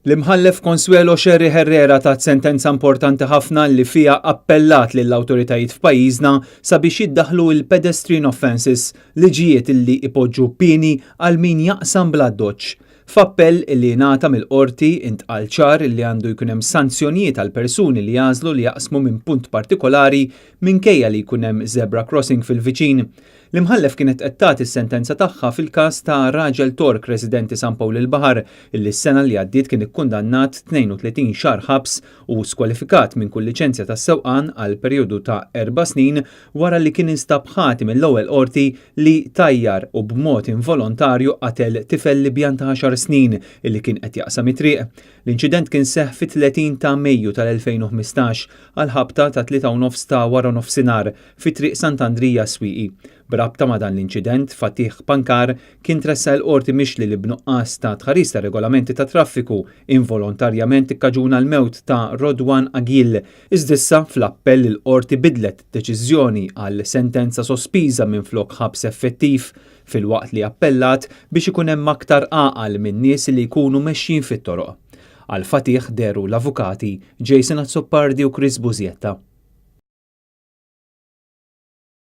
L-imħallef Consuelo Sherry Herrera tat sentenza importanti ħafna li fija appellat lill-awtoritajiet f'pajjiżna sabiex jiddaħħlu l-pedestrian offences liġijiet illi ipoġġu pieni għal min jaqsam bla doċċ. F'appell illi ngħata mill-qorti intqal ċar li għandu jkun hemm sanzjonijiet għal persuni li jażlu li jaqsmu minn punt partikolari minkejja li jkun hemm zebra crossing fil-viċin. L-imħallef kienet qed tagħti s-sentenza tagħha fil-każ ta' raġel Tork residenti San Pawl il-Baħar illi s-sena li għaddiet kien ikkundannat 32 xahar ħabs u skwalifikat minn kull liċenzja tas-sewqan għal perjodu ta' 4 snin wara li kien instab ħati mill-ewwel qorti li tajjar u b'mod involontarju qatel tifel Libjan ta' 10 snin illi kien qed jaqsam it-triq. L-inċident kien seħħ fit-30 ta' Mejju tal-2015 għal ħabta ta' 3:30 ta' wara nofsinhar fi triq Sant'Andrija Swieqi. Brabta ma' dan l-inċident, Fatih Pankar kien tressa l-qorti mixli li b'nuqqas ta' tħaris ta' regolamenti ta' traffiku involontarjament ikkaġuna l-mewt ta' Rodwan Agil. Iżdissa fl-appell il-qorti bidlet deċiżjoni għal sentenza sospiża minflok ħabs effettiv fil-waqt li appellat biex ikun hemm aktar għaqal minn nies li jkunu mexxin fit-toroq. Għal Fatih deru l-avukati Jason Azzopardi u Chris Buzietta.